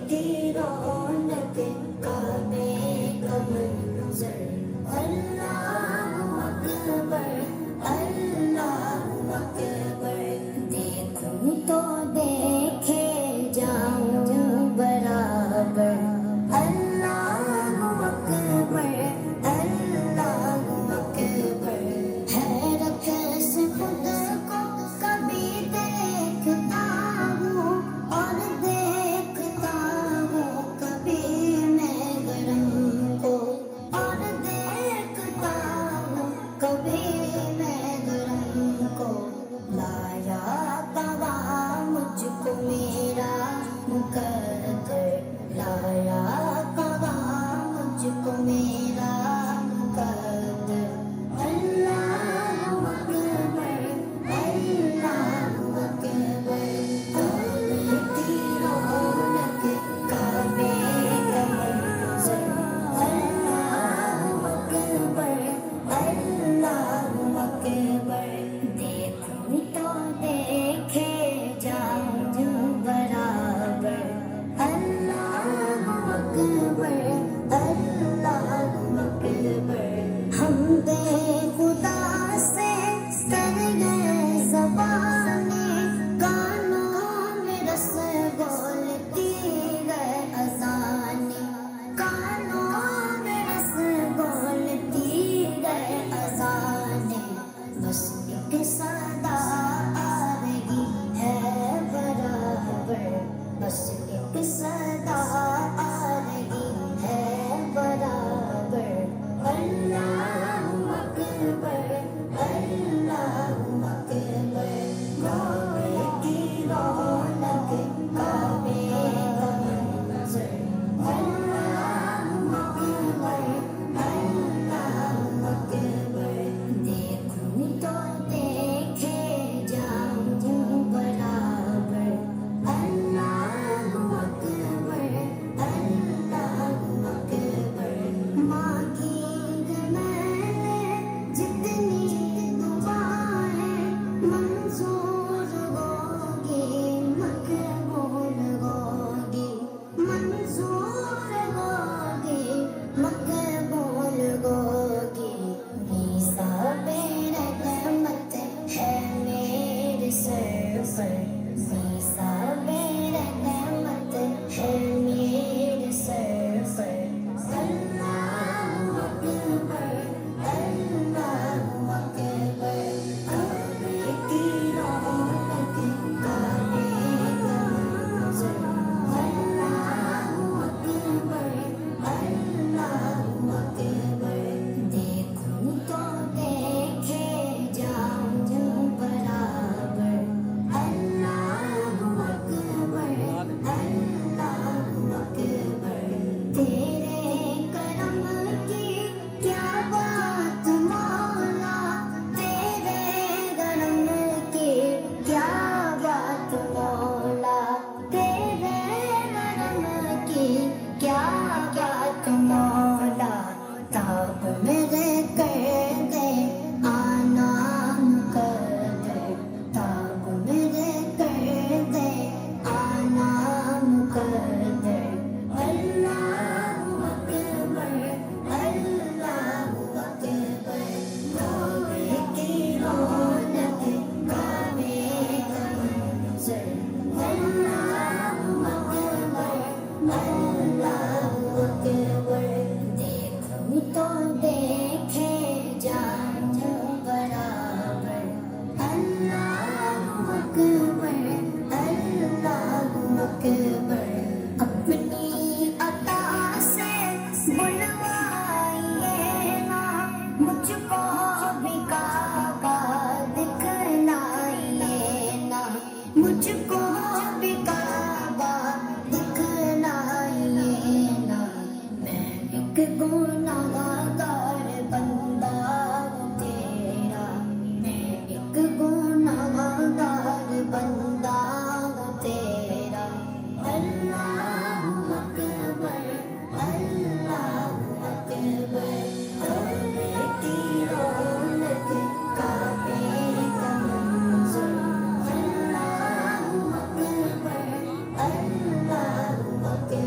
کی رونق کعبے کا منظر اللہ اکبر اللہ اکبر دیکھوں تو دیکھے جاؤں برابر اللہ اکبر اللہ اکبر حیرت سے خود کو کبھی دیکھتا ہوں اور دیکھتا ہوں کبھی میں گرم کو اور دیکھتا ہوں کبھی میں گرم کو لایا پیغام مجھ کو میرا مقدر لایا پیغام مجھ کو میرا مقدر اللہ اکبر اللہ اکبر کعبے کی رونق کعبے کا منظر اللہ اکبر اللہ اکبر دیکھوں تو دیکھے جاؤں برابر اللہ اکبر اللہ اکبر ہم بے خدا سے کر گئے زبانیں کانوں میں رس بولتی گئے اذانیں کانوں میں رس بولتی گئے اذانیں بس ایک صدا آ رہی ہے برابر بس ایک صدا آ رہی ہے برابر اللہ اکبر اللہ اکبر کعبے کی رونق کعبے کا منظر اللہ اکبر اللہ اکبر دیکھوں تو دیکھے جاؤں برابر اللہ اکبر اللہ اکبر مانگی میں نے جتنی دعائیں منظور ہوگی مقبول ہوگی منظور ہوگی مقبول ہوگی نثاب رحمت ہے میرے سر پر نثاب رحمت ہے میرے سر پر اللہ اکبر اللہ اکبر کعبے کی رونق کعبے کا منظر اللہ اکبر اللہ اکبر دیکھوں تو دیکھے جاؤں برابر اللہ اکبر اللہ اکبر تیرے کرم کی کیا بات مولا تیرے کرم کی کیا بات مولا تیرے کرم کی کیا بات مولا تاب میرے کر دے آنا مقدر تاب میرے کر دے آنا مقدر اللہ اکبر اللہ اکبر کعبے کی رونق کعبے کا منظر اللہ اکبر اللہ اکبر دیکھوں تو دیکھے جاؤں برابر اللہ اکبر اللہ اکبر اپنی عطا سے بلوائیے نا مجھ کو بھی کعبہ دکھلائیے نا مجھ کو بھی کعبہ دکھلائیے نا میں ایک گناہگار بندہ ہوں تیرا میں ایک گناہگار بندہ ہوں تیرا اللہ اکبر اللہ اکبر کعبے کی رونق کعبے کا منظر اللہ اکبر اللہ اکبر